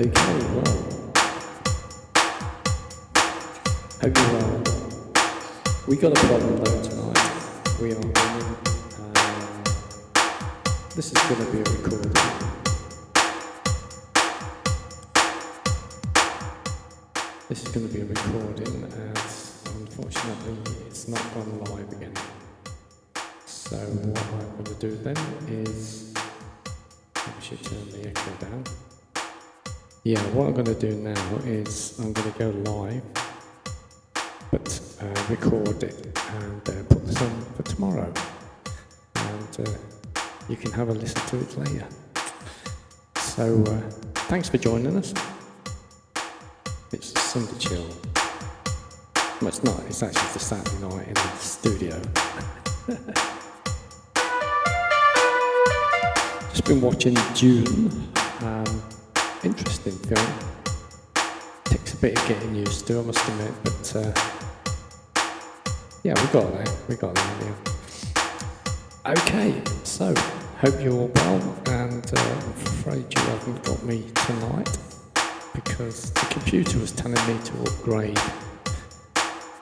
Okay, well, hope you're well. We got a problem though tonight. We are running. This is going to be a recording. This is going to be a recording as unfortunately it's not gone live again. So what I'm going to do then is, I should turn the echo down. Yeah, what I'm going to do now is I'm going to go live, but record it and put this on for tomorrow. And you can have a listen to it later. So thanks for joining us. It's Sunday chill. Well, it's not, it's actually the Saturday night in the studio. Just been watching June. Interesting film. Takes a bit of getting used to, I must admit, but yeah, we got there. Okay, so hope you're all well, and I'm afraid you haven't got me tonight because the computer was telling me to upgrade,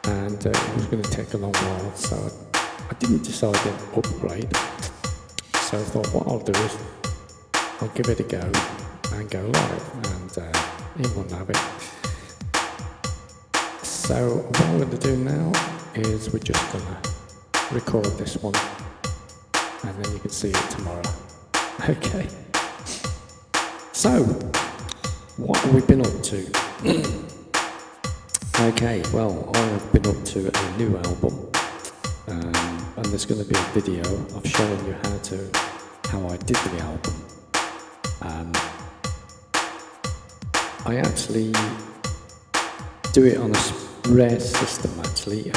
and it was going to take a long while, so I didn't decide to upgrade. So I thought what I'll do is I'll give it a go and go live, and he won't have it. So what I'm going to do now is we're just going to record this one, and then you can see it tomorrow. Okay. So, what have we been up to? Okay, well, I have been up to a new album, and there's going to be a video of showing you how I did the album. I actually do it on a rare system actually.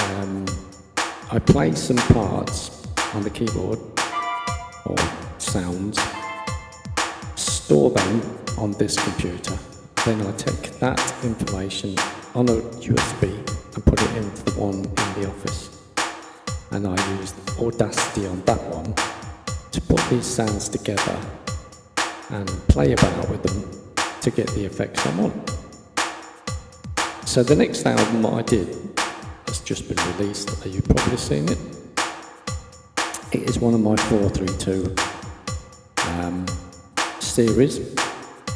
I play some parts on the keyboard or sounds, store them on this computer, then I take that information on a USB and put it into the one in the office, and I use Audacity on that one to put these sounds together and play about with them to get the effects I want. So the next album I did has just been released. You've probably seen it. It is one of my 432 series.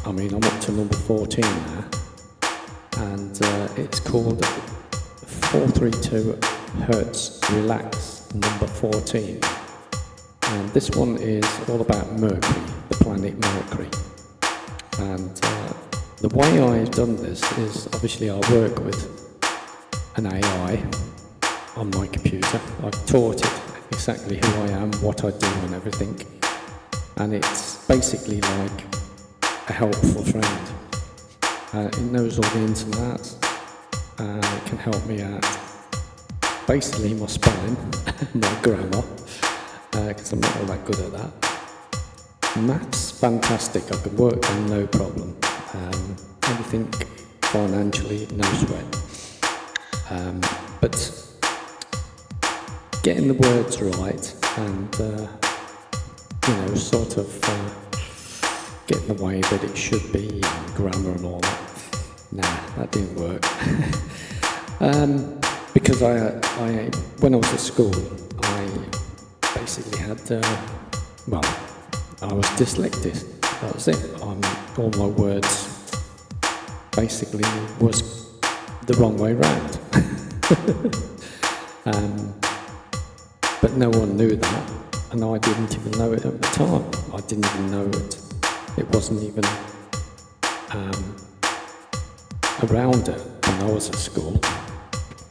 I mean, I'm up to number 14 now, and it's called 432 Hertz Relax number 14. And this one is all about Mercury, the planet Mercury. And the way I've done this is obviously I work with an AI on my computer. I've taught it exactly who I am, what I do and everything. And it's basically like a helpful friend. It knows all the ins and outs, and it can help me out. Basically my spelling, my grammar, because I'm not all that good at that. Maths, fantastic, I could work them no problem. Anything financially, no sweat. But getting the words right and, sort of getting the way that it should be, and grammar and all that. Nah, that didn't work. Because when I was at school, I basically had, I was dyslexic. That was it. All my words basically was the wrong way round. But no one knew that, and I didn't even know it at the time. I didn't even know it. It wasn't even around it when I was at school.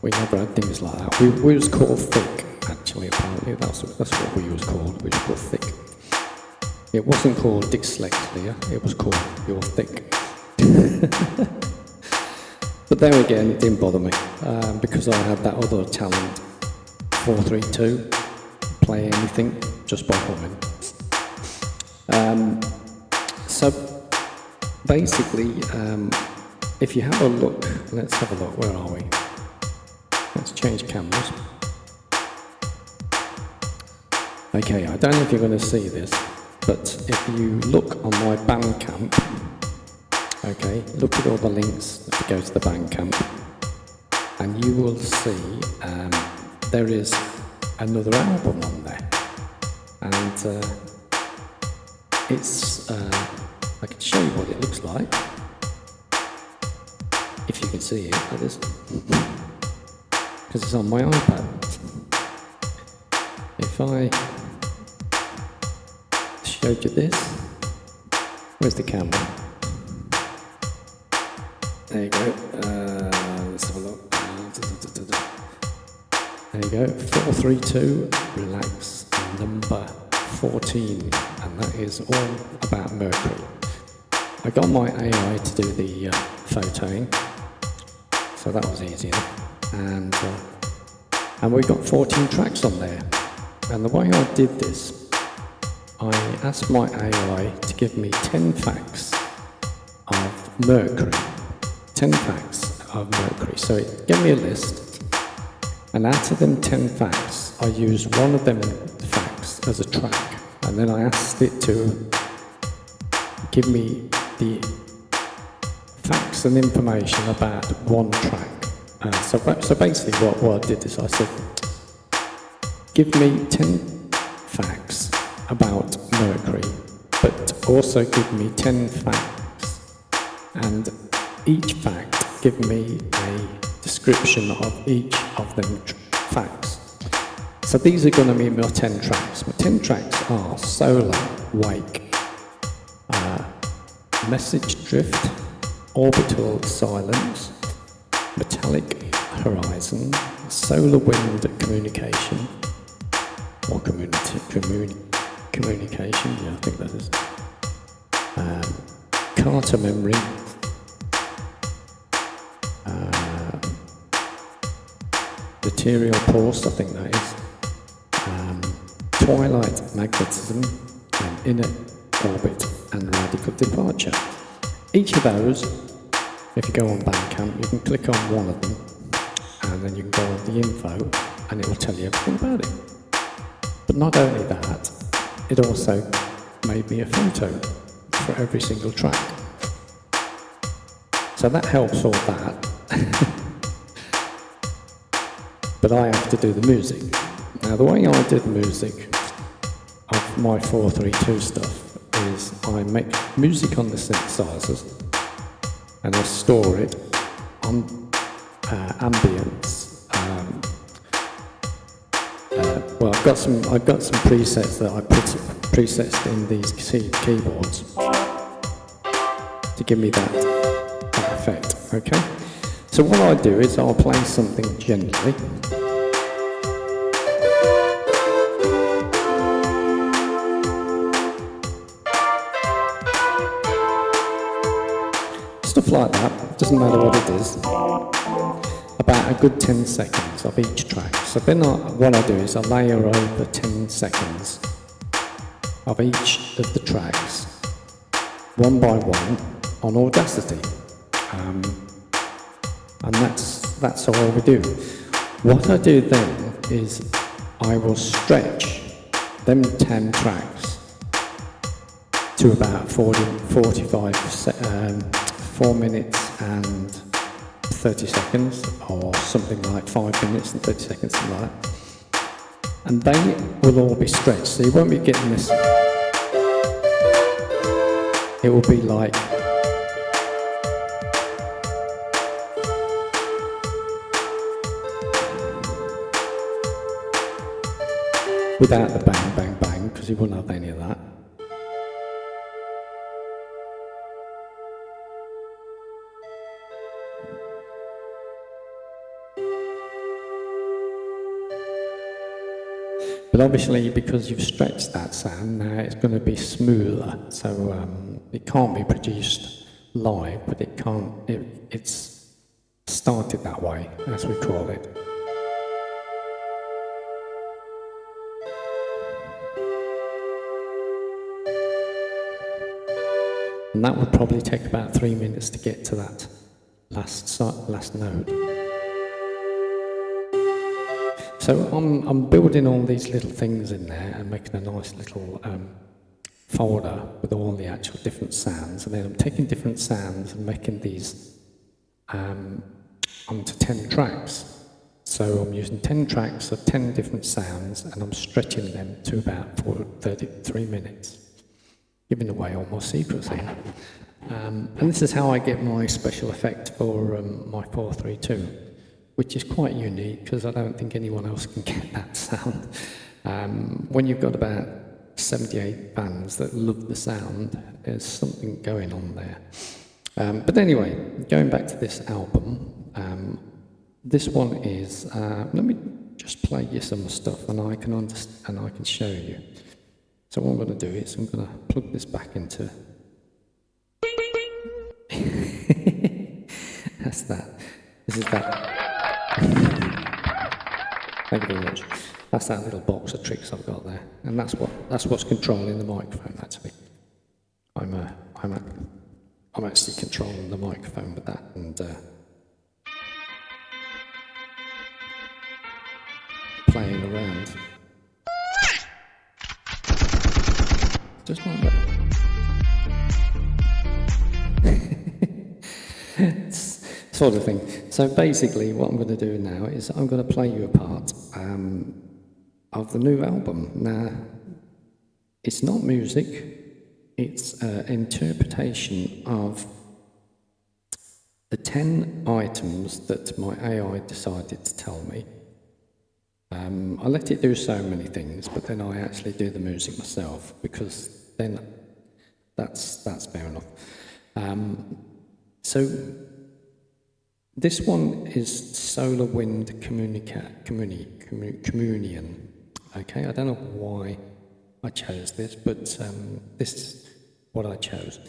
We never had things like that. We was called thick, actually, apparently. That's what we was called. We was called thick. It wasn't called dyslexia, it was called you're thick. But then again, it didn't bother me, because I had that other talent, 432, play anything just by humming. So basically, if you have a look, let's have a look, where are we? Let's change cameras. Okay, I don't know if you're going to see this, but if you look on my BANDCAMP, Okay, look at all the links if you go to the BANDCAMP, and you will see there is another album on there, and it's I can show you what it looks like if you can see it. That is because it's on my iPad. If I showed you this, where's the camera? There you go. Let's have a look. There you go. 432, relax, number 14, and that is all about Mercury. I got my AI to do the photoing, so that was easy enough. And we got 14 tracks on there. And the way I did this, I asked my AI to give me 10 facts of Mercury. 10 facts of Mercury. So it gave me a list, and out of them 10 facts, I used one of them facts as a track, and then I asked it to give me the facts and information about one track. So basically what I did is I said, give me 10 facts about Mercury, but also give me 10 facts, and each fact give me a description of each of them facts. So these are going to be my 10 tracks. My 10 tracks are Solar, Wake, Message Drift, Orbital Silence, Metallic Horizon, Solar Wind Communication, or communication, yeah, I think that is, Carter Memory, Material Pulse, I think that is, Twilight Magnetism, and Inner Orbit, and Radical Departure. Each of those, if you go on BANDCAMP, you can click on one of them, and then you can go on the info, and it will tell you everything about it. But not only that, it also made me a photo for every single track. So that helps all that. But I have to do the music. Now the way I do the music of my 432 stuff is I make music on the synthesizers, and I store it on ambience. Well, I've got some presets that I put presets in these keyboards to give me that effect. Okay. So what I do is I'll play something gently. Stuff like that, doesn't matter what it is. About a good 10 seconds of each track. So then what I do is I layer over 10 seconds of each of the tracks, one by one, on Audacity. And that's all we do. What I do then is I will stretch them 10 tracks to about 4 minutes and 30 seconds, or something like 5 minutes and 30 seconds, something like that. And they will all be stretched, so you won't be getting this. It will be like without the bang, bang, bang, because you wouldn't have any of that. But obviously, because you've stretched that sound, now it's going to be smoother. So it can't be produced live, but it can't. It's started that way, as we call it. And that would probably take about 3 minutes to get to that last note. So I'm building all these little things in there and making a nice little folder with all the actual different sounds, and then I'm taking different sounds and making these onto 10 tracks. So I'm using 10 tracks of 10 different sounds, and I'm stretching them to about 33 minutes, giving away all my secrets here. And this is how I get my special effect for my 432, which is quite unique because I don't think anyone else can get that sound. When you've got about 78 bands that love the sound, there's something going on there. But anyway, going back to this album, this one is, let me just play you some stuff and I can show you. So what I'm going to do is I'm going to plug this back into... That's that. This is that. Thank you very much. That's that little box of tricks I've got there. And that's what's controlling the microphone, actually. I'm actually controlling the microphone with that, and playing around. Just like that. Sort of thing. So basically what I'm going to do now is I'm going to play you a part of the new album. Now, it's not music, it's an interpretation of the 10 items that my AI decided to tell me. I let it do so many things, but then I actually do the music myself, because then that's fair enough. So this one is Solar Wind Communion. Okay, I don't know why I chose this, but this is what I chose.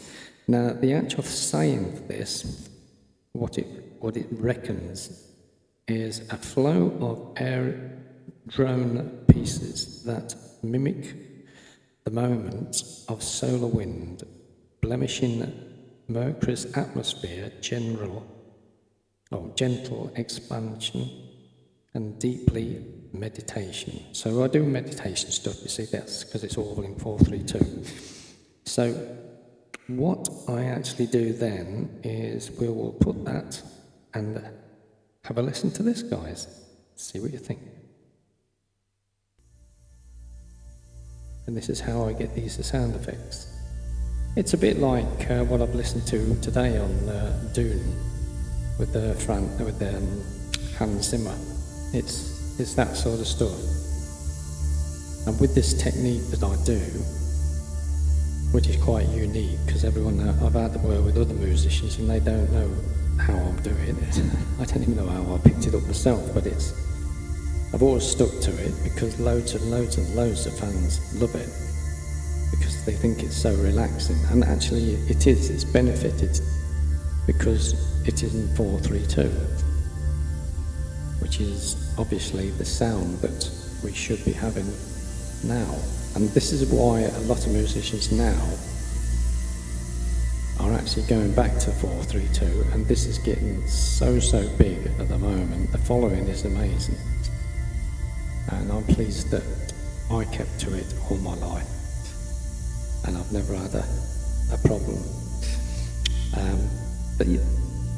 Now, the actual saying for this, what it reckons, is a flow of air drone pieces that mimic the moment of solar wind, blemishing Mercury's atmosphere, gentle expansion, and deeply meditation. So I do meditation stuff, you see, that's because it's all in 432. So what I actually do then is we will put that and have a listen to this, guys. See what you think. And this is how I get these sound effects. It's a bit like what I've listened to today on Dune with Hans Zimmer. It's that sort of stuff. And with this technique that I do, which is quite unique, because I've had the word with other musicians and they don't know how I'm doing it. I don't even know how I picked it up myself, but I've always stuck to it because loads and loads and loads of fans love it because they think it's so relaxing. And actually it is, it's benefited because it is in 432, which is obviously the sound that we should be having now. And this is why a lot of musicians now are actually going back to 432, and this is getting so big at the moment. The following is amazing. And I'm pleased that I kept to it all my life. And I've never had a problem. But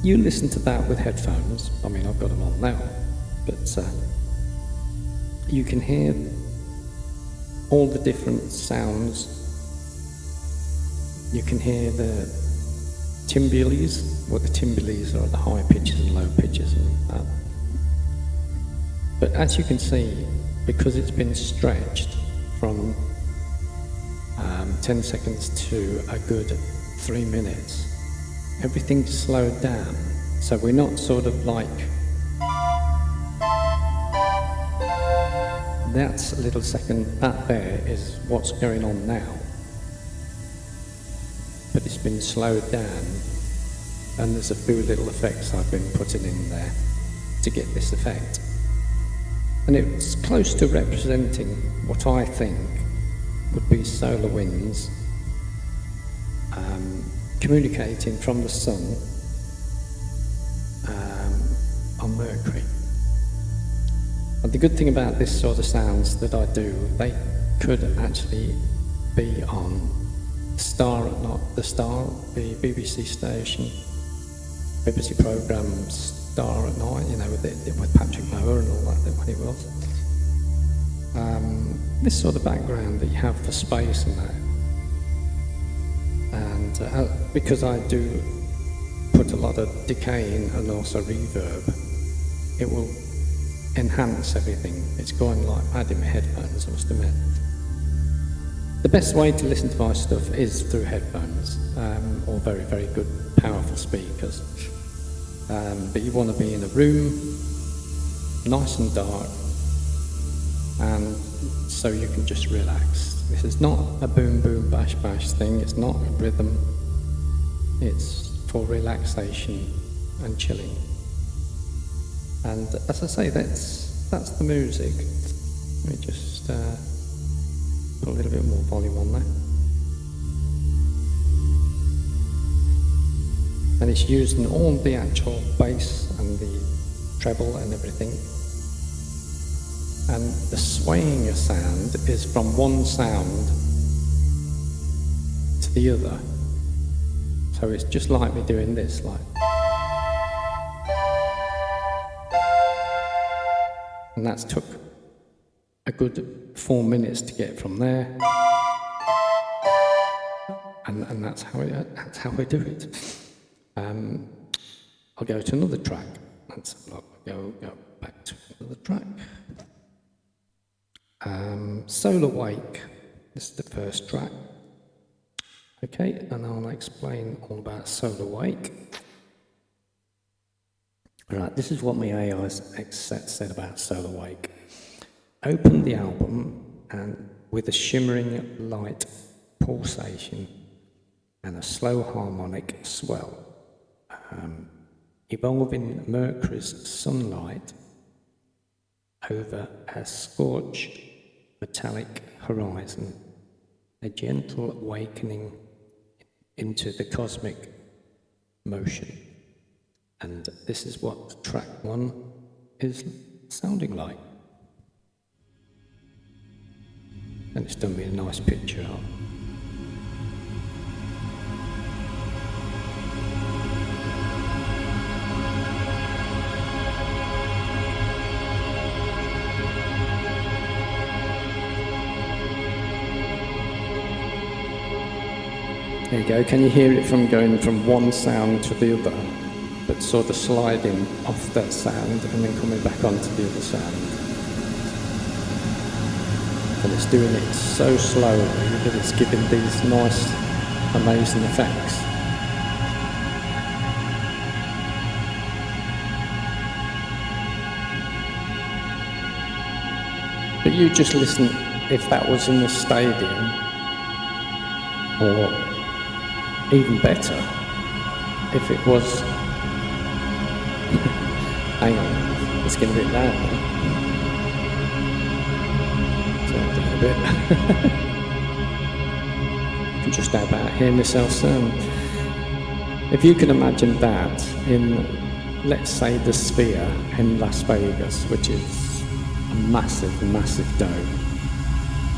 you listen to that with headphones. I mean, I've got them on now. But you can hear all the different sounds. You can hear the timbales. Well, the timbales are the high pitches and low pitches and that. But as you can see, because it's been stretched from 10 seconds to a good 3 minutes, everything's slowed down. So we're not sort of like, that's a little second, that there is what's going on now. But it's been slowed down, and there's a few little effects I've been putting in there to get this effect. And it's close to representing what I think would be solar winds communicating from the sun on Mercury. And the good thing about this sort of sounds that I do, they could actually be on the BBC station, BBC programme Star at Night, you know, with Patrick Mower and all that when he was. This sort of background that you have for space and that. And because I do put a lot of decay in and also reverb, it will enhance everything. It's going like mad in my headphones, I must admit. The best way to listen to my stuff is through headphones, or very, very good, powerful speakers. But you want to be in a room, nice and dark, and so you can just relax. This is not a boom, boom, bash, bash thing. It's not a rhythm. It's for relaxation and chilling. And as I say, that's the music. Let me just put a little bit more volume on there. And it's using all the actual bass and the treble and everything. And the swaying of sound is from one sound to the other. So it's just like me doing this, like. And that's took a good 4 minutes to get from there. And that's how we do it. I'll go to another track. Let's go back to another track. Soul Awake. This is the first track. Okay, and I'll explain all about Soul Awake. Right, this is what my AI said about Soul Awake. Open the album and with a shimmering light pulsation and a slow harmonic swell, evolving Mercury's sunlight over a scorched metallic horizon, a gentle awakening into the cosmic motion. And this is what track 1 is sounding like. And it's done me a nice picture of. There you go, can you hear it from going from one sound to the other, but sort of sliding off that sound and then coming back onto the other sound? And it's doing it so slowly that it's giving these nice, amazing effects. But you just listen, if that was in the stadium, or even better, if it was, hang on, it's getting a bit loud now. Turn it down a bit. I can just about hear myself sound. If you can imagine that in, let's say, the Sphere in Las Vegas, which is a massive, massive dome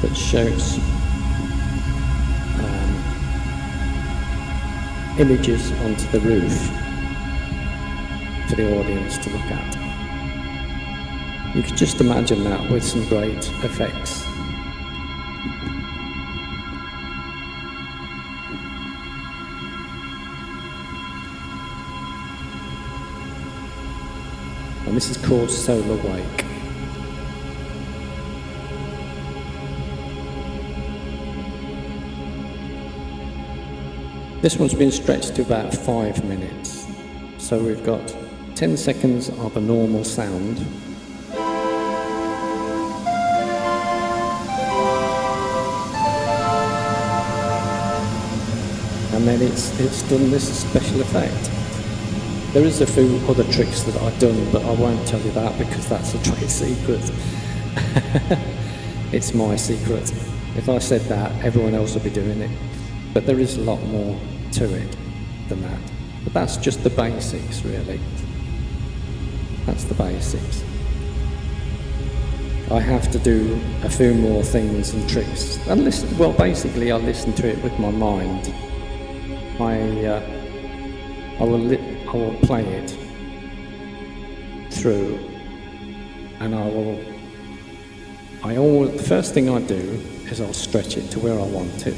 that shows images onto the roof for the audience to look at. You could just imagine that with some great effects. And this is called Soul Awake. This one's been stretched to about 5 minutes. So we've got 10 seconds of a normal sound. And then it's done this special effect. There is a few other tricks that I've done, but I won't tell you that because that's a trade secret. It's my secret. If I said that, everyone else would be doing it. But there is a lot more to it than that. But that's just the basics, really. That's the basics. I have to do a few more things and tricks. And listen, well, basically, I listen to it with my mind. I will play it through, and the first thing I do is I'll stretch it to where I want it.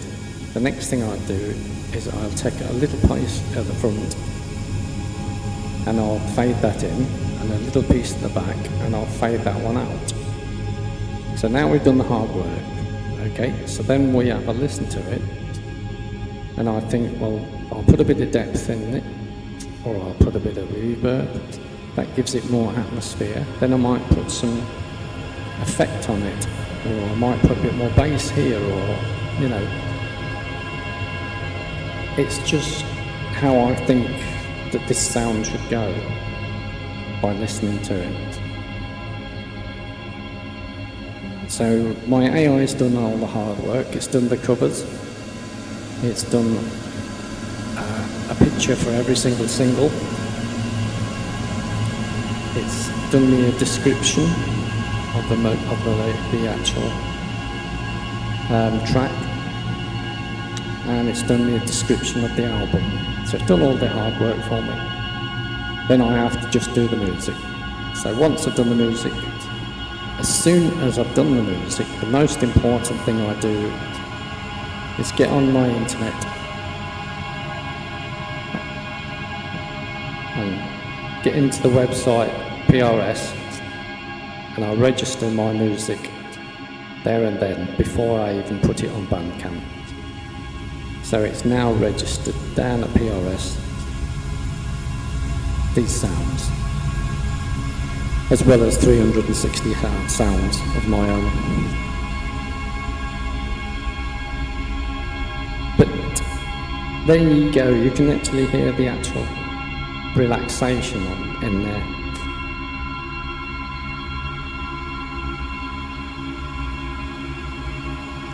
The next thing I do is I'll take a little piece at the front and I'll fade that in, and a little piece at the back, and I'll fade that one out. So now we've done the hard work, okay? So then we have a listen to it, and I think, well, I'll put a bit of depth in it, or I'll put a bit of reverb. That gives it more atmosphere. Then I might put some effect on it, or I might put a bit more bass here, or, you know. It's just how I think that this sound should go by listening to it. So my AI has done all the hard work. It's done the covers. It's done a picture for every single single. It's done me a description of the actual track, and it's done me a description of the album. So it's done all the hard work for me. Then I have to just do the music. So once I've done the music, as soon as I've done the music, the most important thing I do is get on my internet and get into the website PRS, and I register my music there and then before I even put it on BANDCAMP. So it's now registered down at PRS, these sounds, as well as 360 sounds of my own. But there you go, you can actually hear the actual relaxation in there.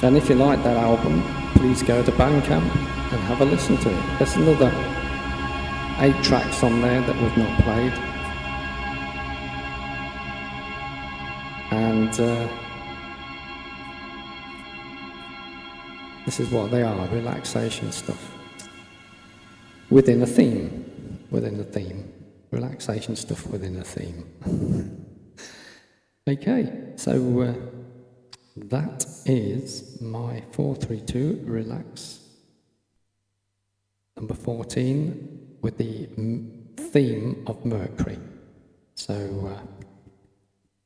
And if you like that album, please go to BANDCAMP and have a listen to it. There's another 8 tracks on there that we've not played. And this is what they are, relaxation stuff. Within a theme. Relaxation stuff within a theme. Okay, so that is my 432 Relax number 14 with the theme of Mercury. So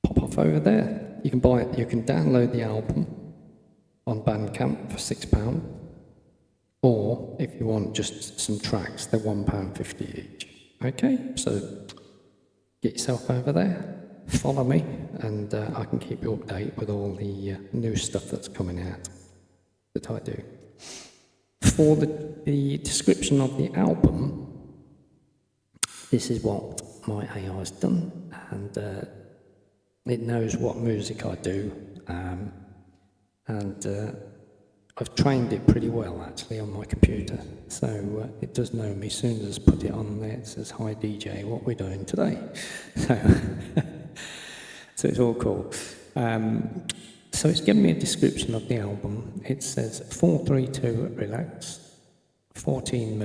pop off over there. You can buy it, you can download the album on BANDCAMP for £6, or if you want just some tracks, they're £1.50 each. Okay, so get yourself over there, follow me, and I can keep you updated with all the new stuff that's coming out that I do. For the description of the album, this is what my AI has done, and it knows what music I do, and I've trained it pretty well actually on my computer, so it does know me. As soon as I put it on there, it says, "Hi DJ, what we're doing today?" So it's all cool. So it's given me a description of the album. It says 432 Relax, 14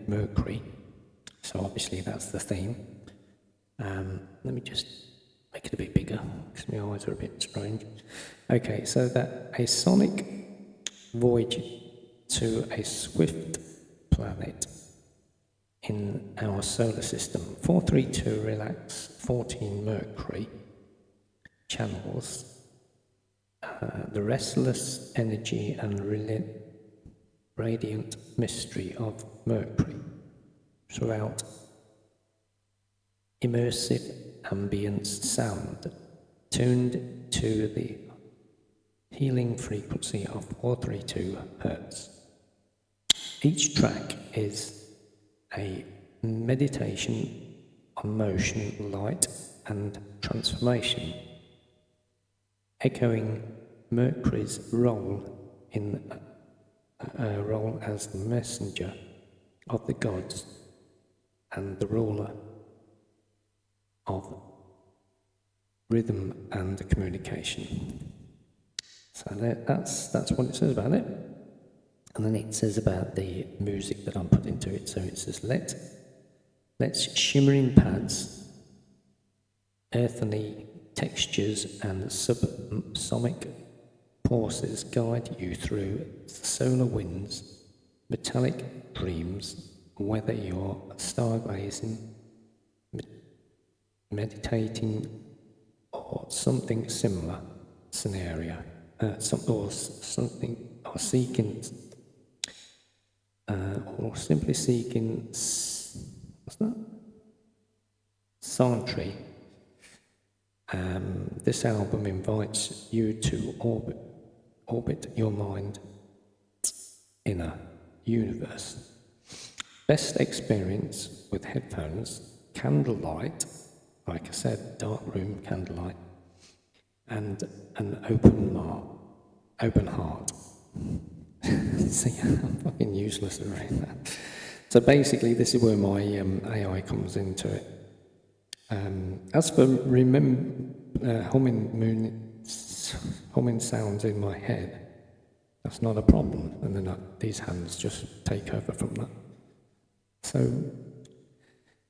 Mercury. So obviously that's the theme. Let me just make it a bit bigger because my eyes are a bit strange. Okay, so that a sonic voyage to a swift planet in our solar system. 432 Relax, 14 Mercury channels the restless energy and radiant mystery of Mercury throughout immersive ambient sound tuned to the healing frequency of 432 Hz. Each track is a meditation on motion, light and transformation, echoing Mercury's role as the messenger of the gods and the ruler of rhythm and communication. So that's what it says about it. And then it says about the music that I'm putting to it. So it says, let's shimmering pads, earthly textures and subsonic pauses guide you through solar winds, metallic dreams, whether you're stargazing, meditating, or something similar scenario, or seeking, or simply seeking, what's that? Soundtree. This album invites you to orbit your mind inner universe. Best experience with headphones, candlelight, like I said, dark room candlelight, and an open heart. See, I'm fucking useless at reading that. So basically, this is where my AI comes into it. As for humming sounds in my head, that's not a problem, and then these hands just take over from that. So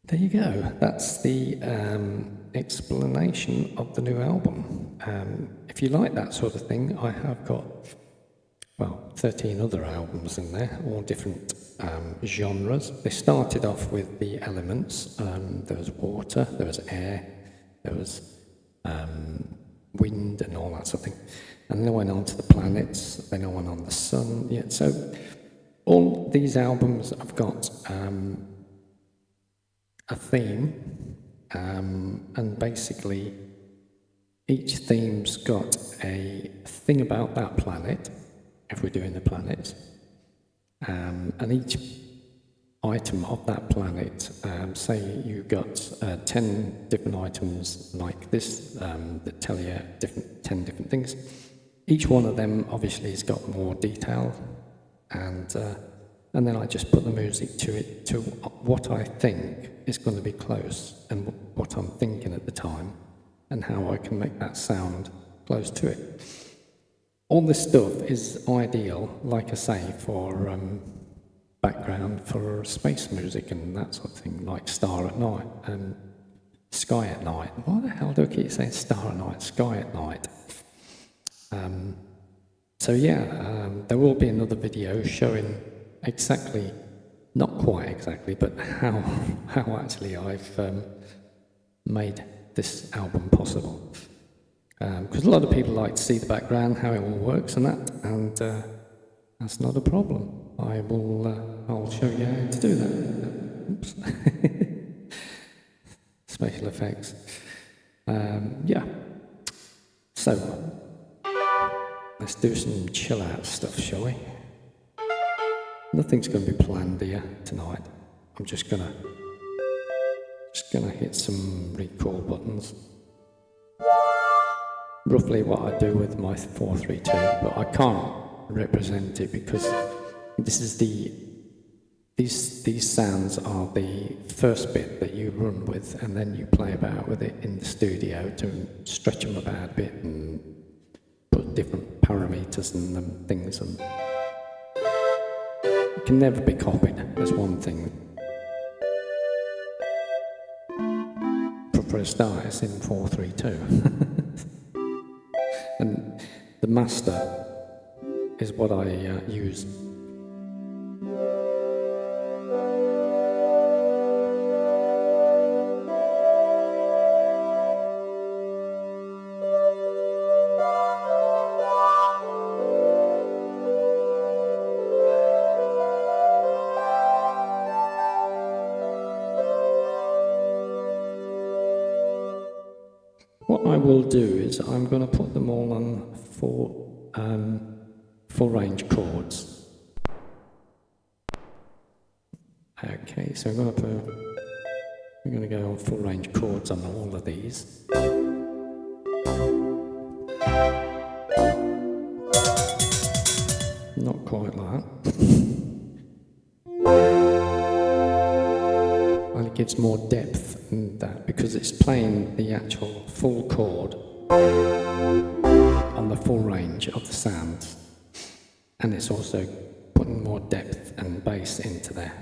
there you go. That's the explanation of the new album. If you like that sort of thing, I have got 13 other albums in there, all different genres. They started off with the elements. There was water, there was air, there was wind and all that sort of thing. And then I went on to the planets, then I went on the sun. Yeah, so all these albums have got a theme, and basically each theme's got a thing about that planet, if we're doing the planets, and each item of that planet, say you got 10 different items like this that tell you 10 different things. Each one of them obviously has got more detail, and then I just put the music to it, to what I think is going to be close, and what I'm thinking at the time, and how I can make that sound close to it. All this stuff is ideal, like I say, for background for space music and that sort of thing, like Star at Night and Sky at Night. Why the hell do I keep saying Star at Night, Sky at Night? So yeah, there will be another video showing exactly, not quite exactly, but how actually I've made this album possible. Because a lot of people like to see the background, how it all works and that, and that's not a problem. I'll show you how to do that. Oops. Special effects. Yeah. So, let's do some chill out stuff, shall we? Nothing's going to be planned here tonight. I'm just gonna hit some record buttons. Roughly what I do with my 432, but I can't represent it because this is these sounds are the first bit that you run with, and then you play about with it in the studio to stretch them about a bit and put different parameters and things, and it can never be copied. That's one thing. For a start, it's in 432. And the master is what I use. What I will do is I'm going to put them all on full range chords. Okay, so we're going to go on full range chords on all of these. Not quite like that. And it gives more depth in that because because it's playing the actual full chord on the full range of the sounds, and it's also putting more depth and bass into there.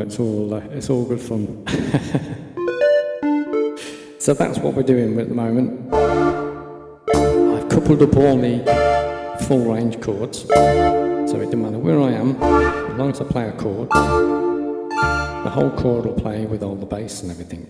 it's all good fun. So that's what we're doing at the moment. I've coupled up all the full range chords, so it doesn't matter where I am, as long as I play a chord, the whole chord will play with all the bass and everything.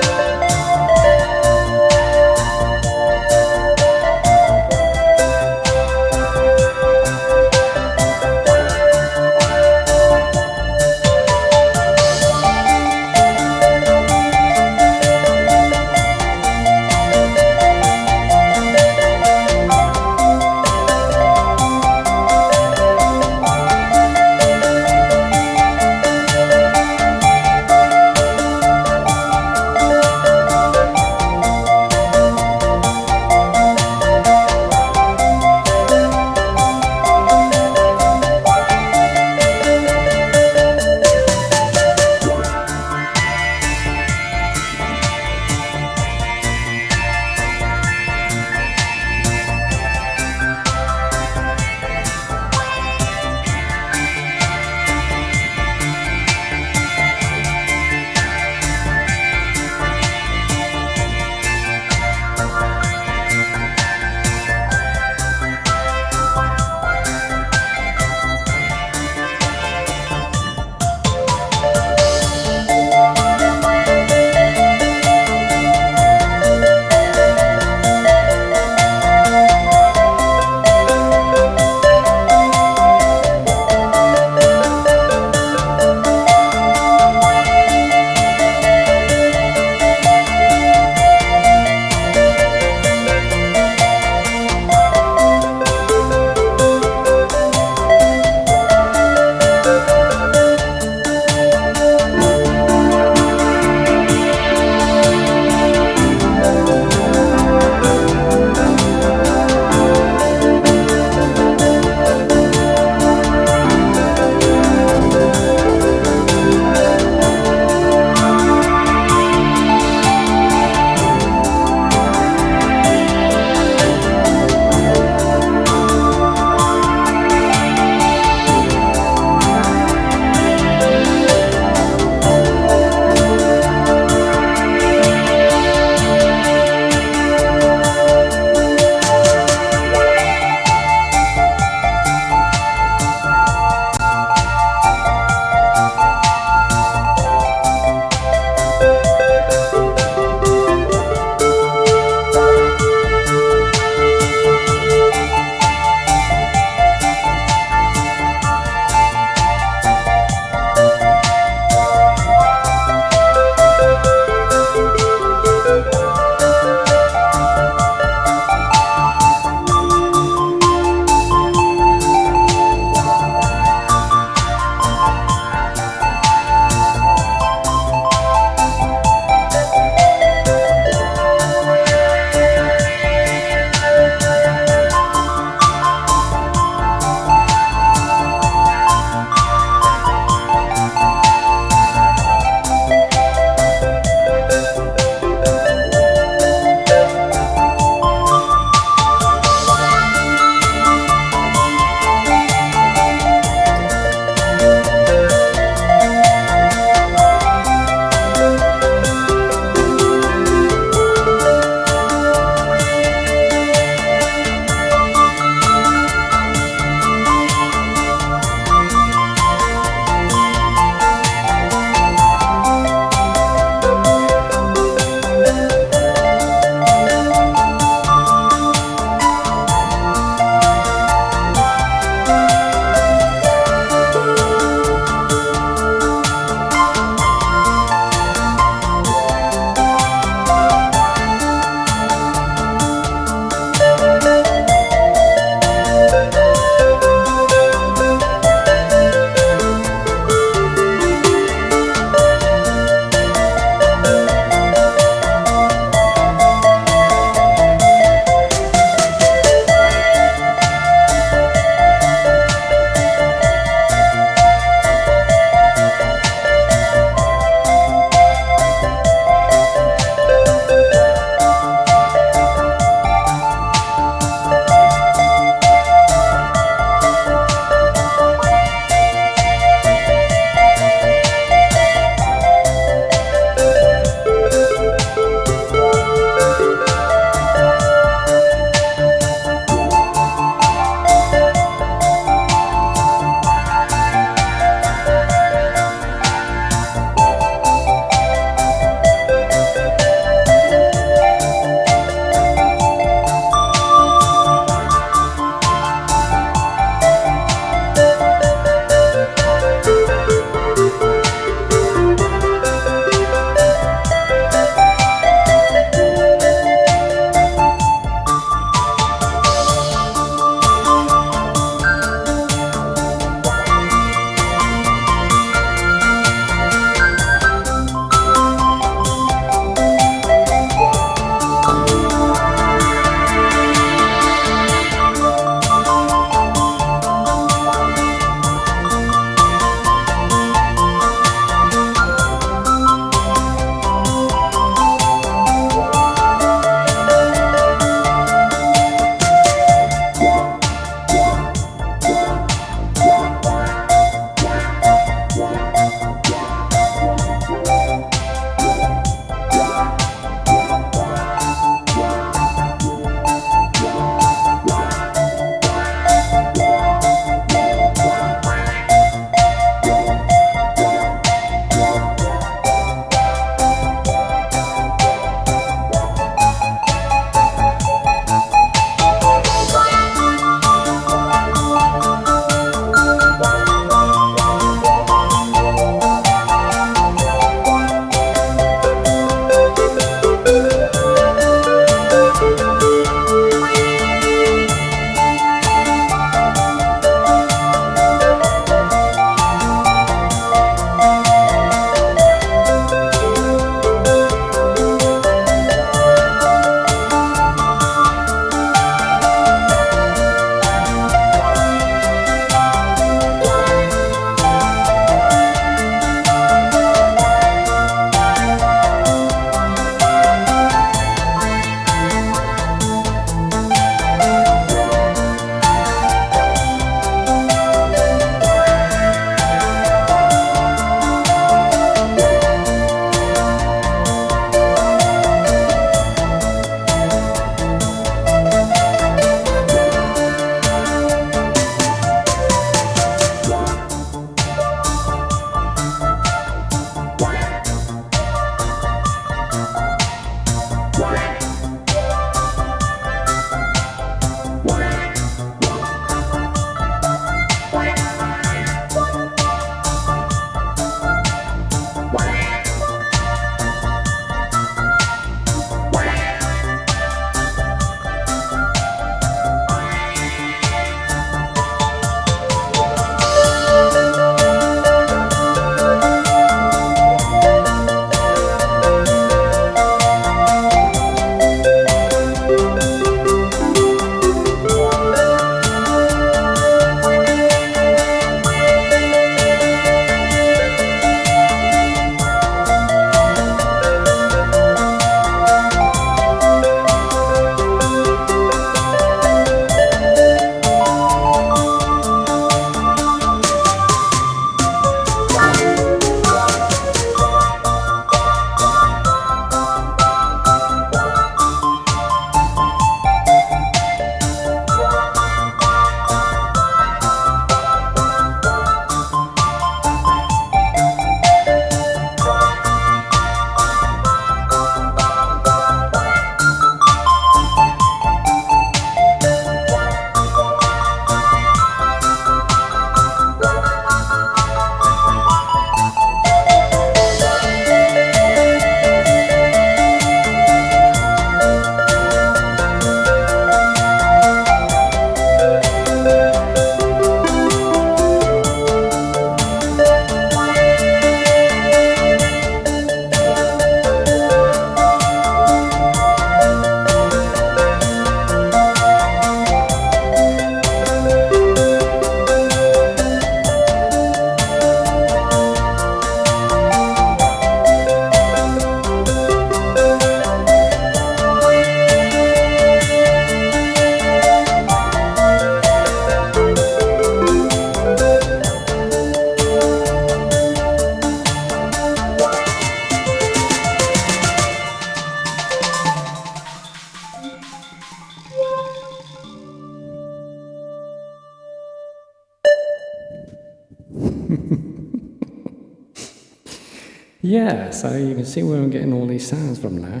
Yeah, so you can see where I'm getting all these sounds from now.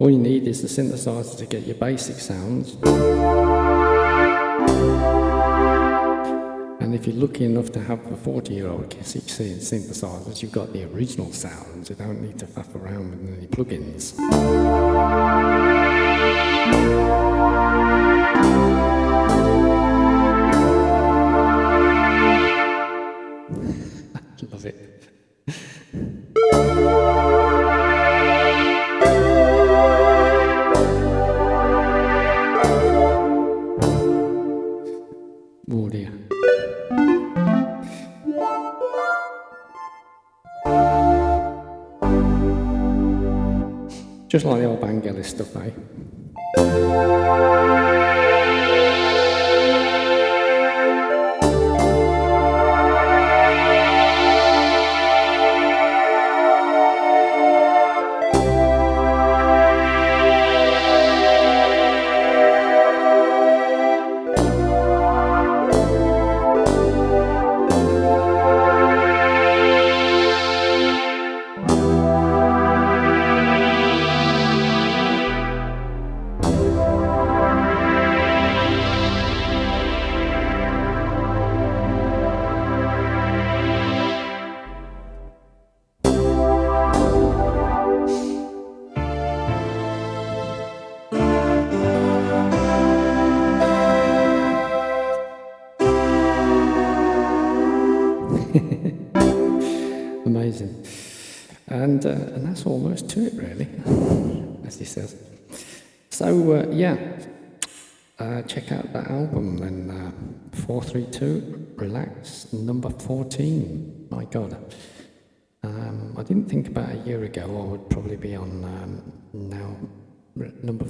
All you need is the synthesizer to get your basic sounds. And if you're lucky enough to have a 40-year-old synthesizers, you've got the original sounds. You don't need to faff around with any plugins. Love it. Oh dear. Just like the old Vangelis stuff, eh? Amazing. And that's almost to it, really, as he says. So, yeah, check out that album then, 432, Relax, number 14. My God. I didn't think about a year ago I would probably be on now number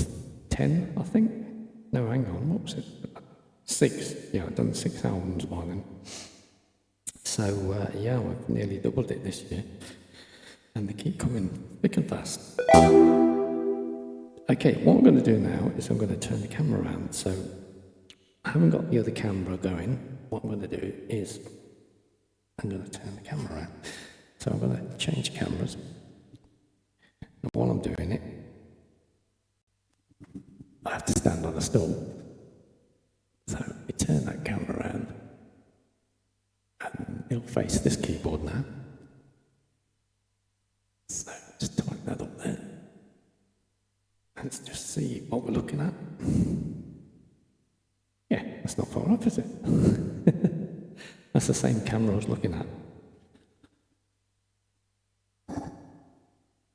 10, I think. No, hang on, what was it? 6. Yeah, I've done 6 albums by then. So, yeah, we've nearly doubled it this year. And they keep coming thick and fast. Okay, what I'm going to do now is I'm going to turn the camera around. So, I haven't got the other camera going. What I'm going to do is I'm going to turn the camera around. So I'm going to change cameras. And while I'm doing it, I have to stand on a stool. So we turn that camera around. And it'll face this keyboard now. So just tighten that up there. Let's just see what we're looking at. Yeah, that's not far off, is it? That's the same camera I was looking at.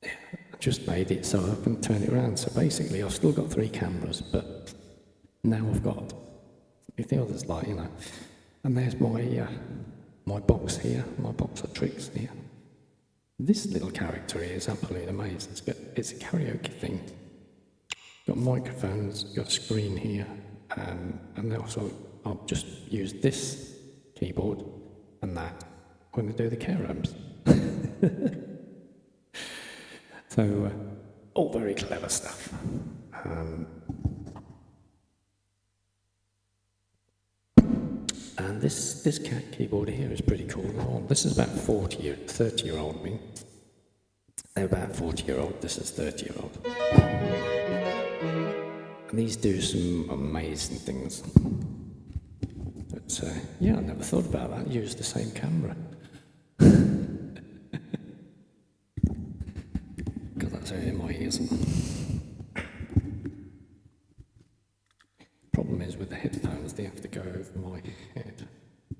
Yeah, I just made it so I can turn it around. So basically, I've still got 3 cameras, but now I've got the others, like, you know. And there's my my box here, my box of tricks here. This little character here is absolutely amazing. It's a karaoke thing. Got microphones, got a screen here, and also I'll just use this keyboard and that when I do the care rooms. So, all very clever stuff. And this keyboard here is pretty cool. Oh, this is about 30-year-old me. They're about 40-year-old, this is 30-year-old. And these do some amazing things. But yeah, I never thought about that. Use the same camera. Because that's hurting my ears. Problem is with the headphones, they have to go over my head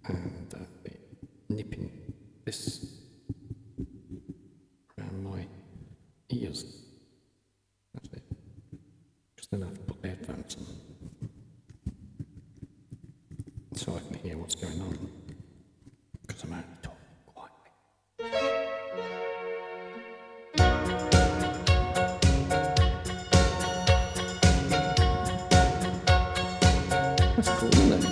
and they nipping this around my ears. That's it. Just then I have to put the headphones on so I can hear what's going on, because I'm out to talk quietly. That's cool, isn't it?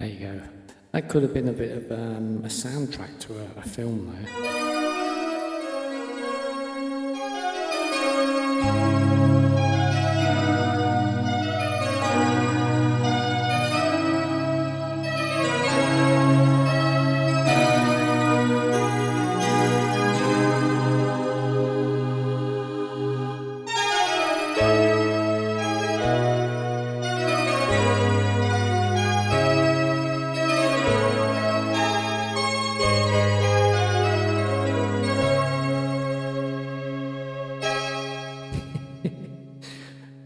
There you go. That could have been a bit of a soundtrack to a film there.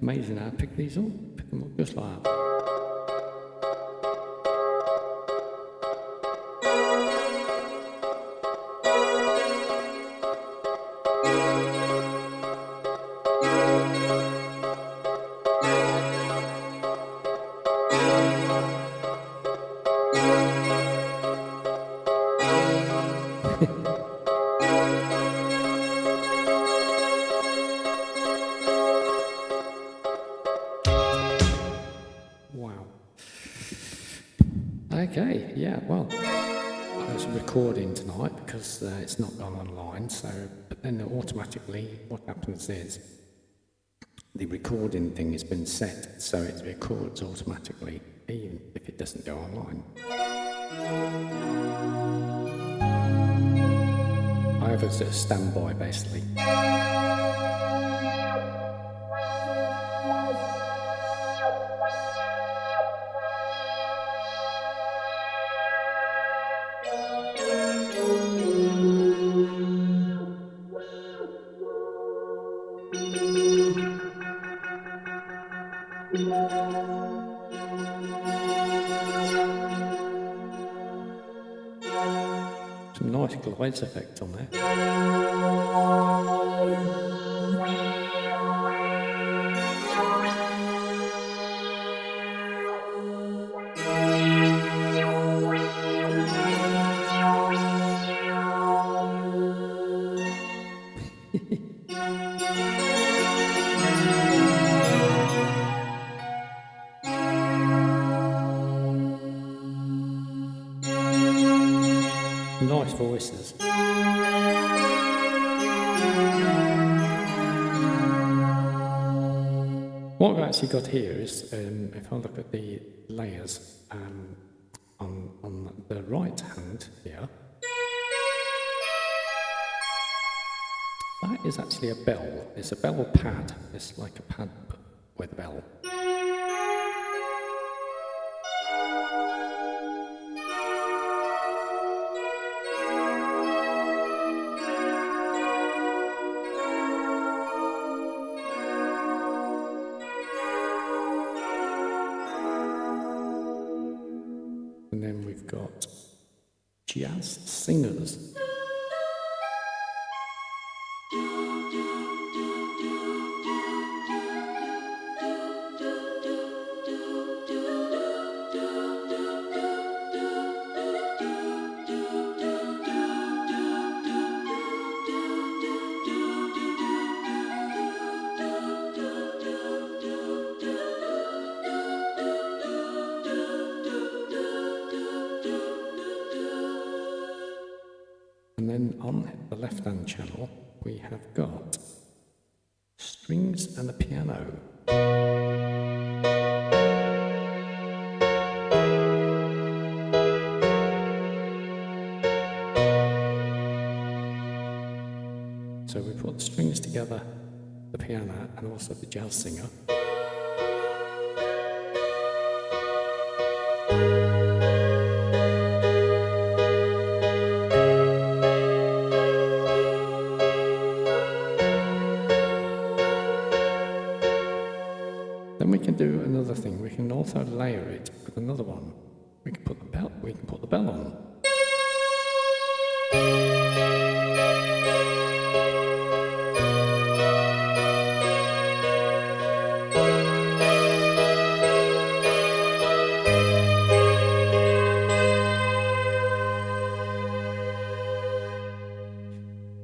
Amazing how I pick these up, pick them up just like that. Wow. Okay, yeah, well, I was recording tonight because it's not gone online, so, but then automatically what happens is the recording thing has been set so it records automatically, even if it doesn't go online. I have a sort of standby basically. Some nice glides effect on there. Nice voices. What I've actually got here is, if I look at the layers on the right hand here, that is actually a bell. It's a bell pad. It's like a pad with a bell. And then we've got jazz singers. And then on the left-hand channel, we have got strings and a piano. So we put the strings together, the piano, and also the jazz singer. Then we can do another thing. We can also layer it with another one. We can put the bell. We can put the bell on.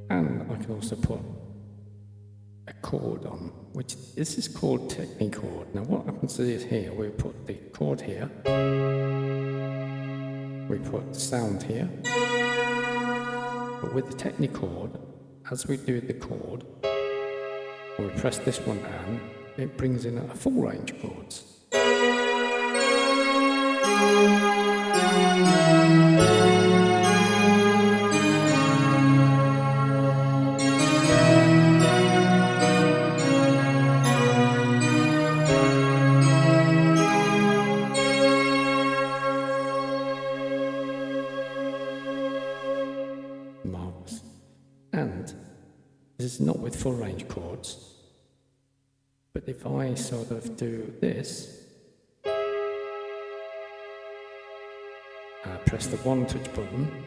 And I can also put a chord on, which this is called technique chord. Now what happens is here, we put the chord here, we put sound here. But with the technichord, as we do the chord, and we press this one down, it brings in a full range of chords. Marvellous. And this is not with full range chords, but if I sort of do this, press the one touch button,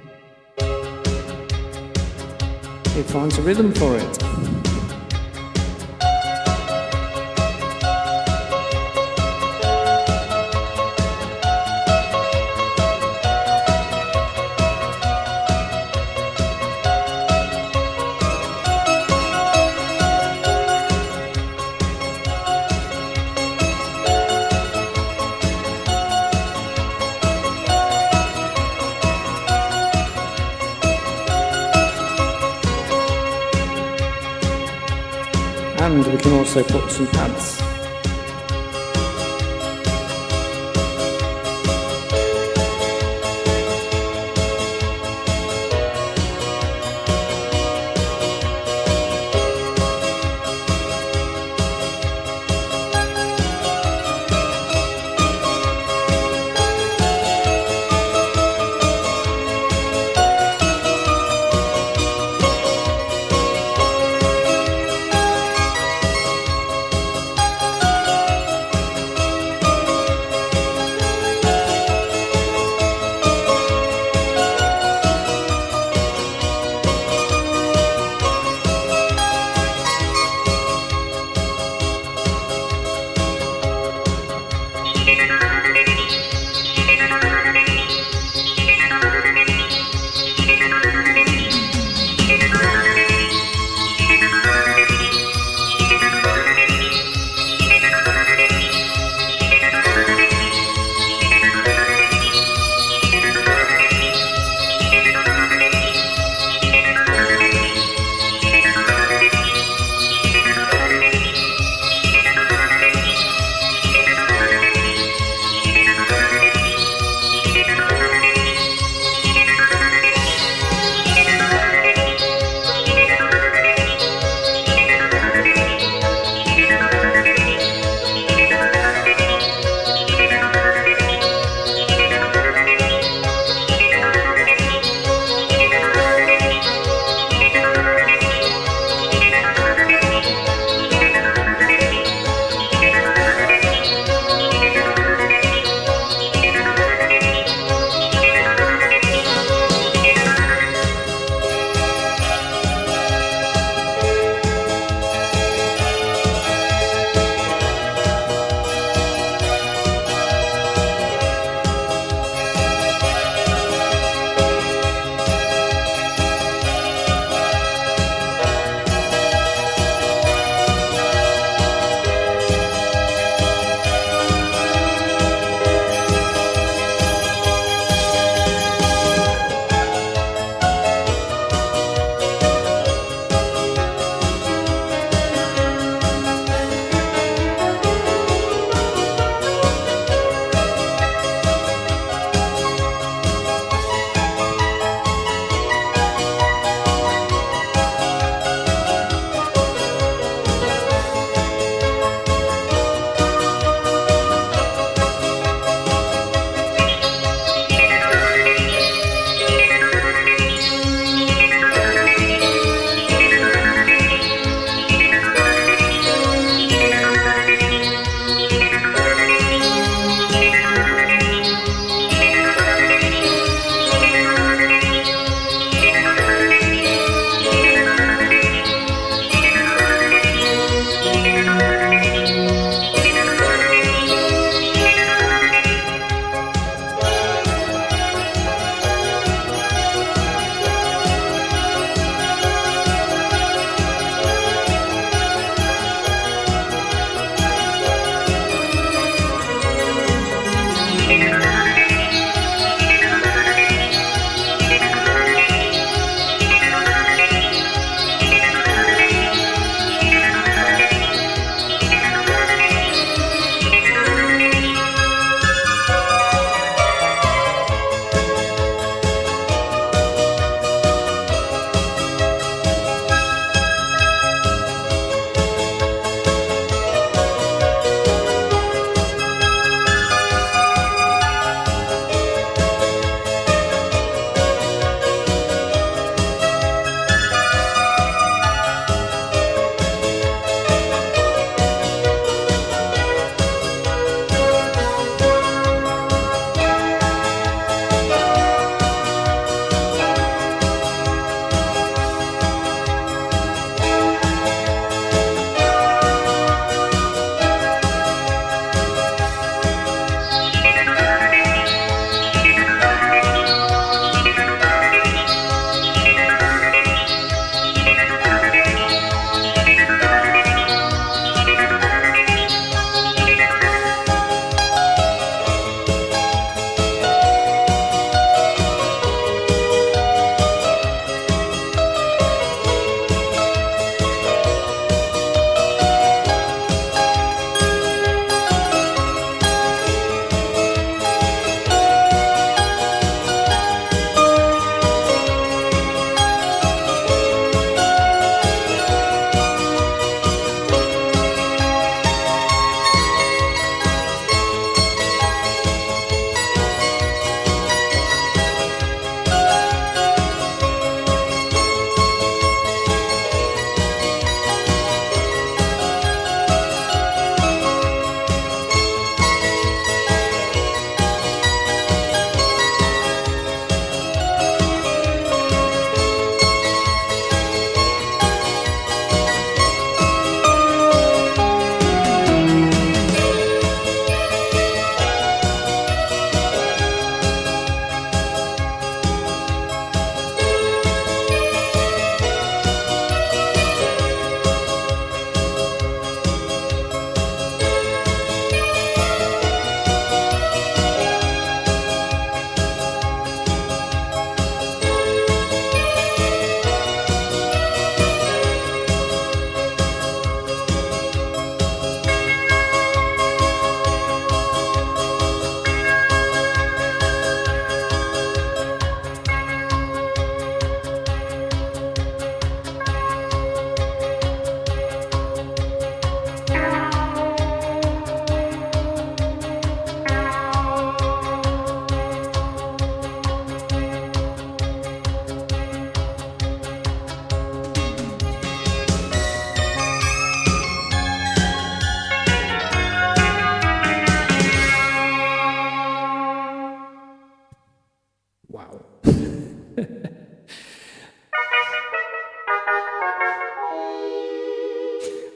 it finds a rhythm for it. And we can also put some pads.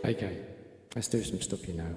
Okay, let's do some stuff you know.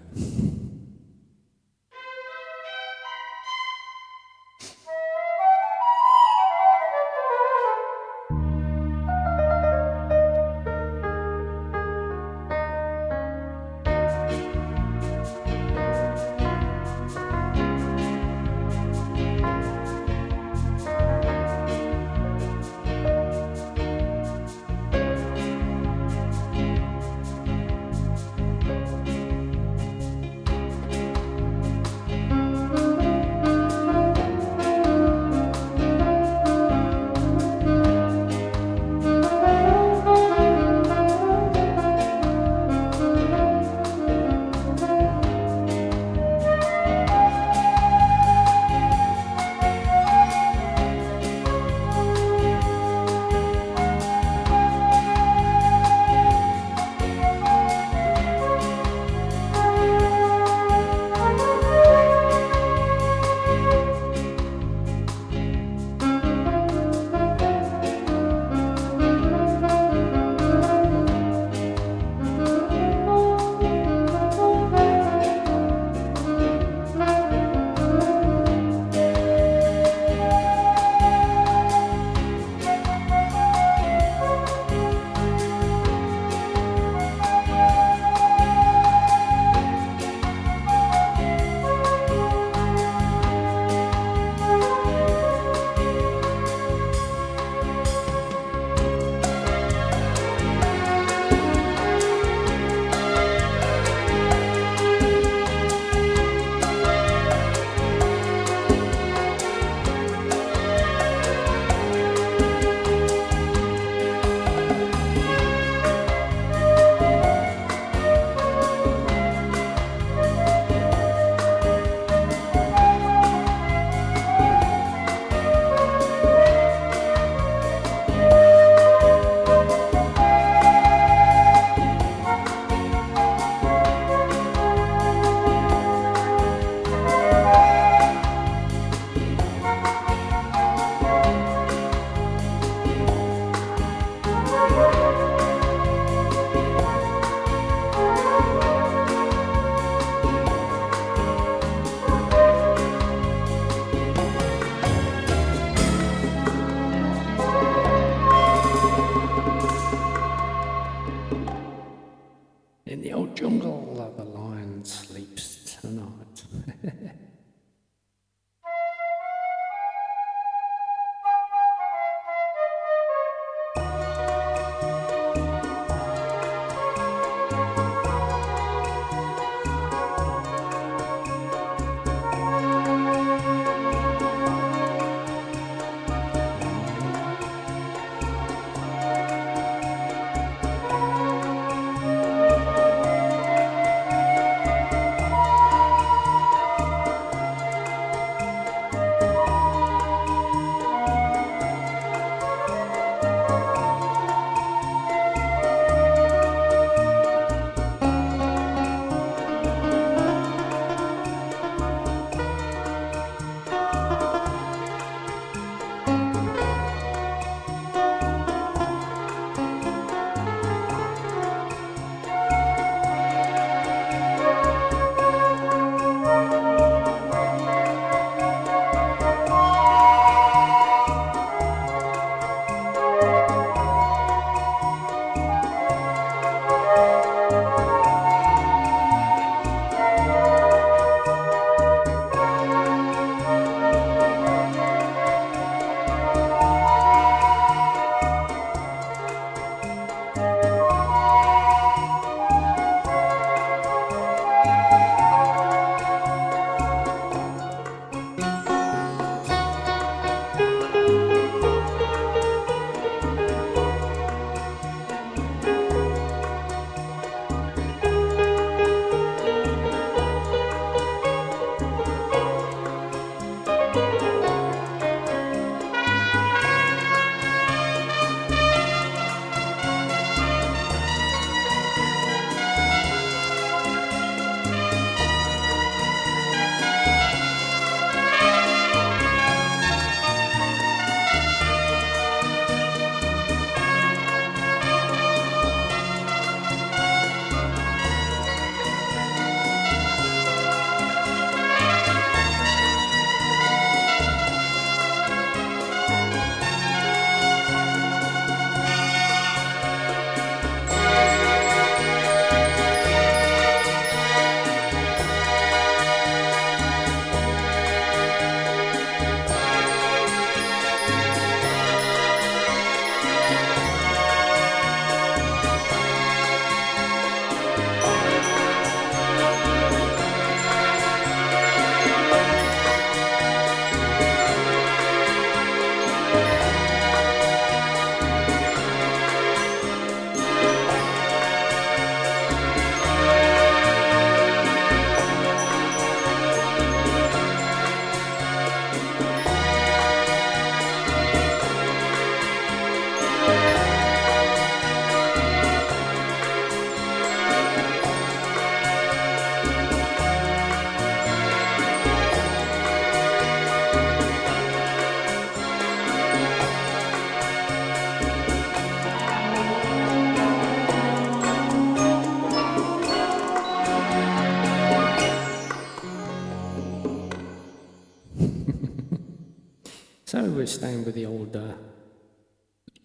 So we're staying with the old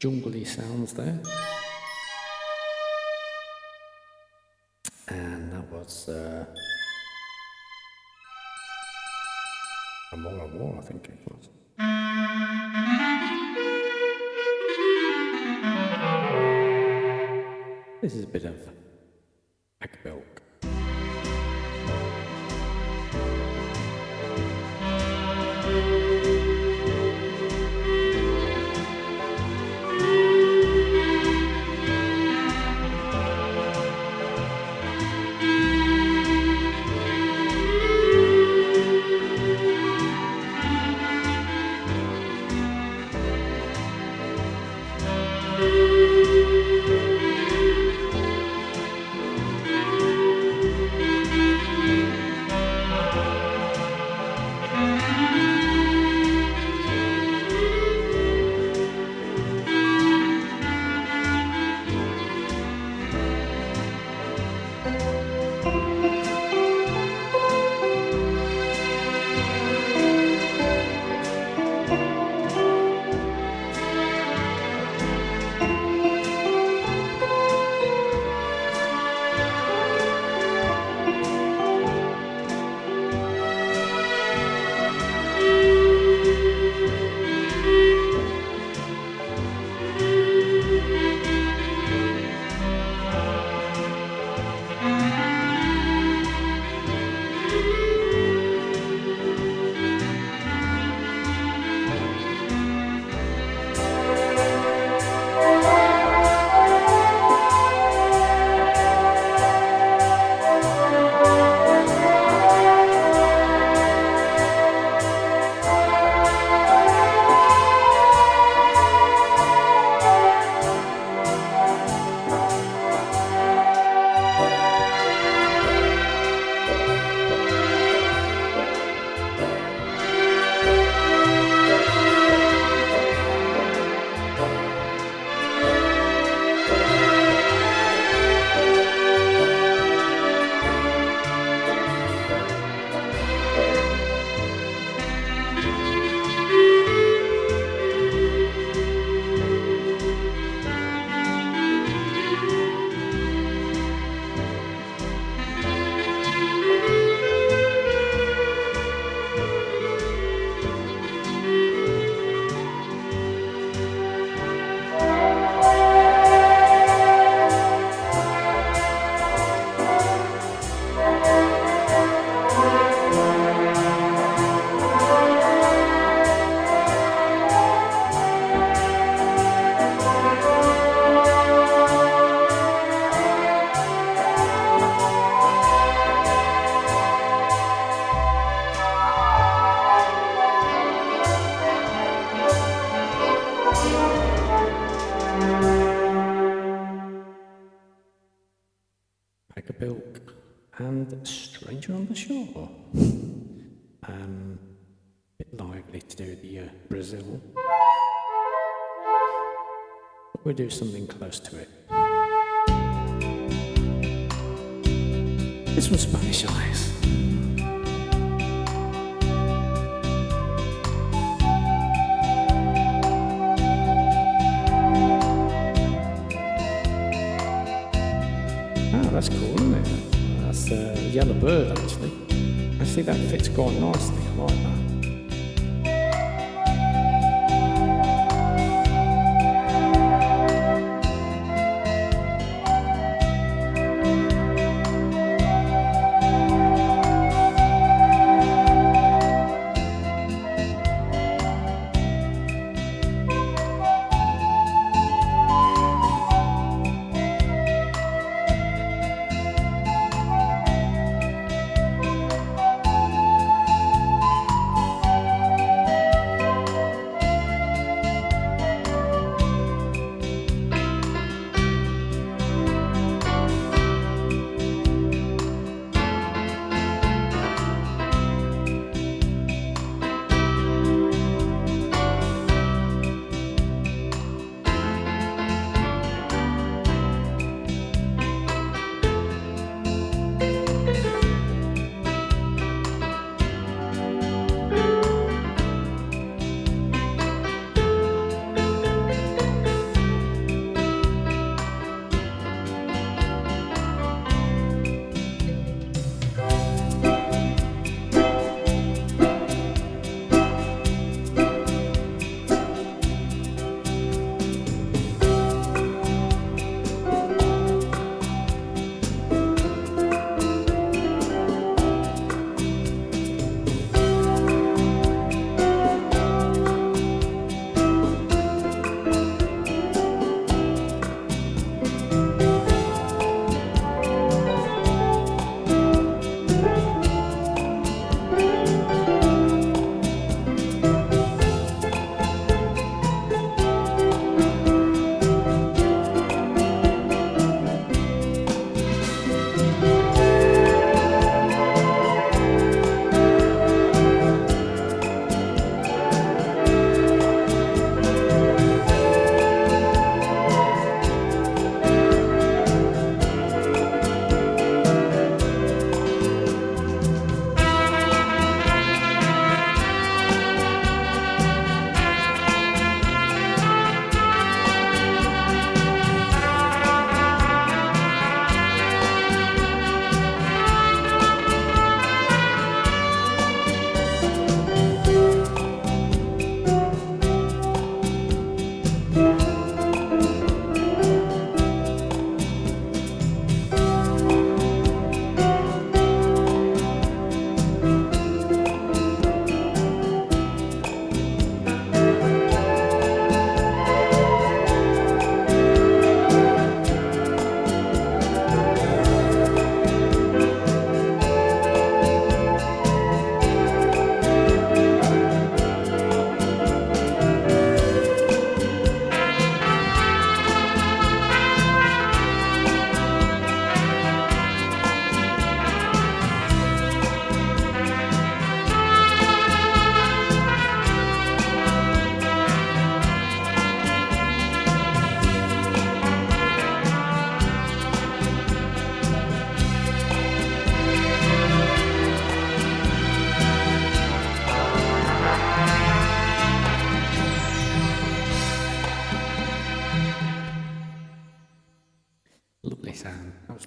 jungly sounds there. And that was Amor, I think it was. This is a bit of Akbilk. Akbilk and Stranger on the Shore. Bit lively to do the Brazil, but we'll do something close to it. This one's Spanish Eyes. That's cool, isn't it? That's a yellow bird, actually. Actually, that fits quite nicely. I like that.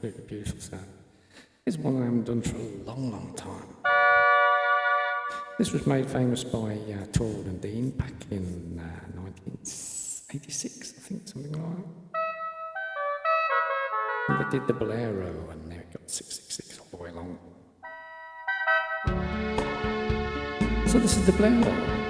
absolutely beautiful sound. Here's one I haven't done for a long, long time. This was made famous by Chords and Dean back in 1986, I think, something like that. And they did the Bolero, and they got 666 all the way along. So this is the Bolero.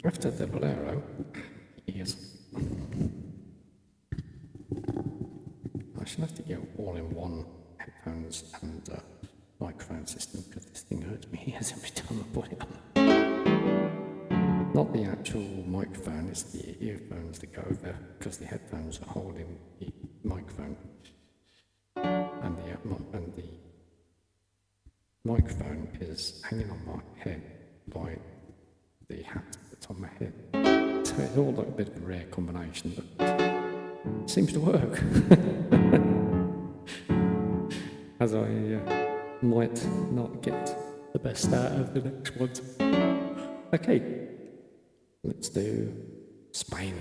After the Bolero, yes. I should have to get all-in-one headphones and microphone system because this thing hurts my ears every time I put it on. Not the actual microphone, it's the earphones that go over because the headphones are holding the microphone. And the microphone is hanging on my head by the hat that's on my head. So it's all like a bit of a rare combination, but it seems to work. As I might not get the best out of the next ones. Okay, let's do Spain.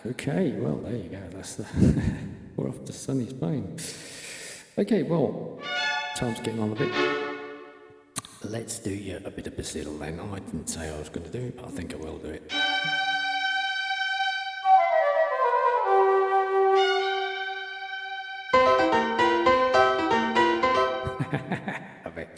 Okay, well, there you go. That's the we're off to sunny Spain. Okay, well, time's getting on a bit. Let's do you a bit of Brazil then. I didn't say I was going to do it, but I think I will do it. A bit.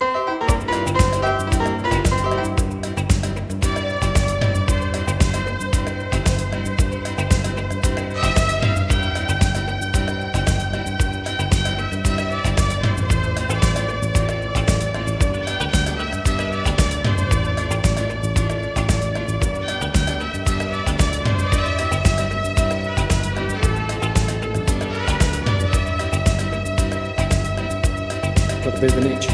Got a bit of an itch.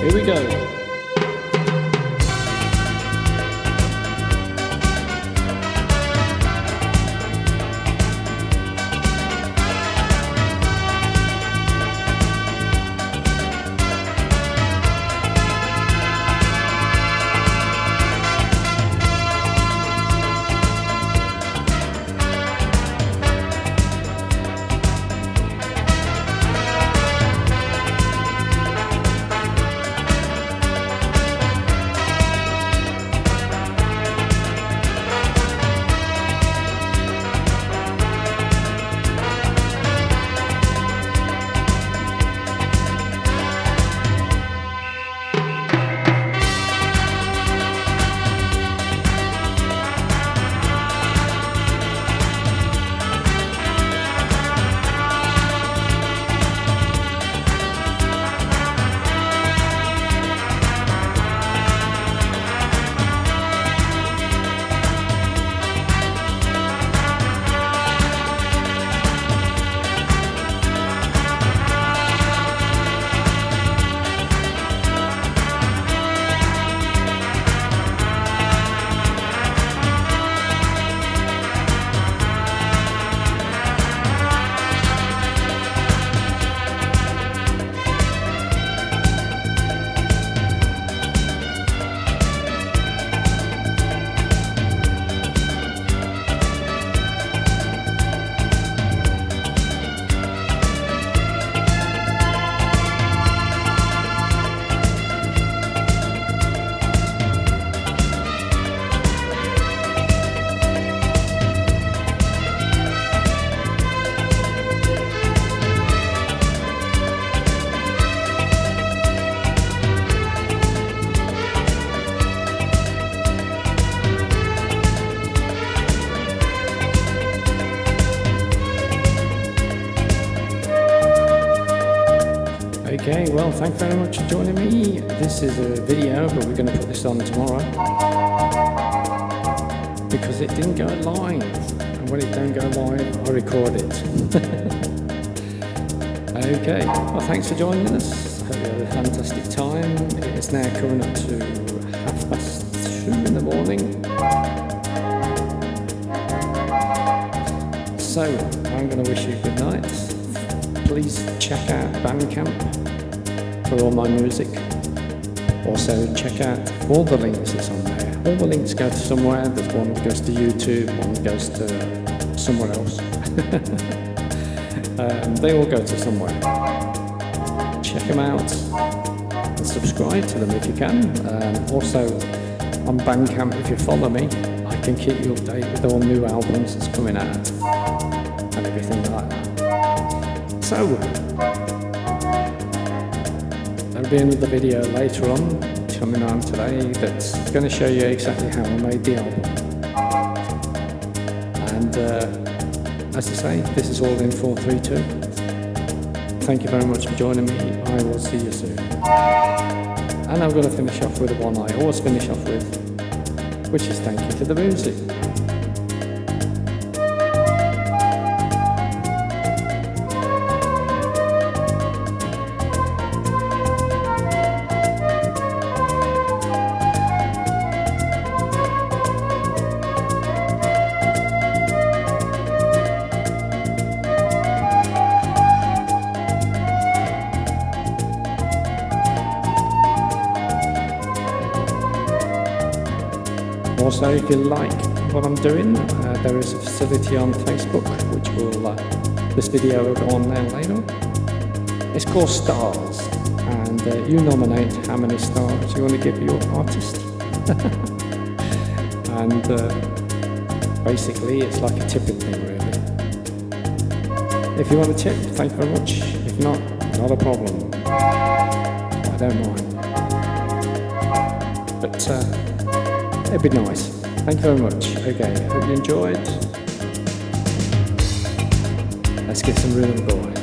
Here we go. thank you very much for joining me. This is a video, but we're going to put this on tomorrow because it didn't go live, and when it don't go live, I record it. Okay, well, thanks for joining us. Hope you had a fantastic time. It is now coming up to 2:30 in the morning. So, I'm going to wish you good night. Please check out BANDCAMP for all my music. Also, check out all the links that's on there. All the links go to somewhere. There's one that goes to YouTube, one goes to somewhere else. They all go to somewhere. Check them out and subscribe to them if you can. Also, on BANDCAMP, if you follow me, I can keep you updated with all new albums that's coming out and everything like that. So, there'll be another video later on coming on today that's going to show you exactly how I made the album. And as I say, this is all in 432. Thank you very much for joining me. I will see you soon. And I'm going to finish off with the one I always finish off with, which is thank you for the music. Also, if you like what I'm doing, there is a facility on Facebook, which will, this video will go on there later. It's called Stars, and you nominate how many stars you want to give your artist. And basically, it's like a tipping thing, really. If you want a tip, thank you very much. If not a problem. I don't mind. But it'd be nice. Thank you very much. Okay, hope you enjoyed. Let's get some rhythm going.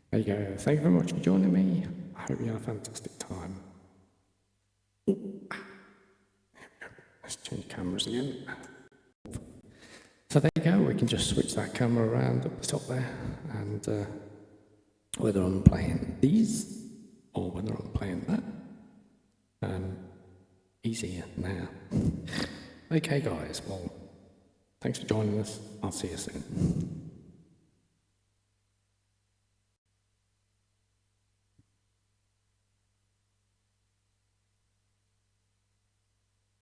There you go. Thank you very much for joining me. I hope you had a fantastic time. Let's change cameras again. So there you go. We can just switch that camera around up the top there, and whether I'm playing these or whether I'm playing that, easier now. Okay, guys. Well, thanks for joining us. I'll see you soon.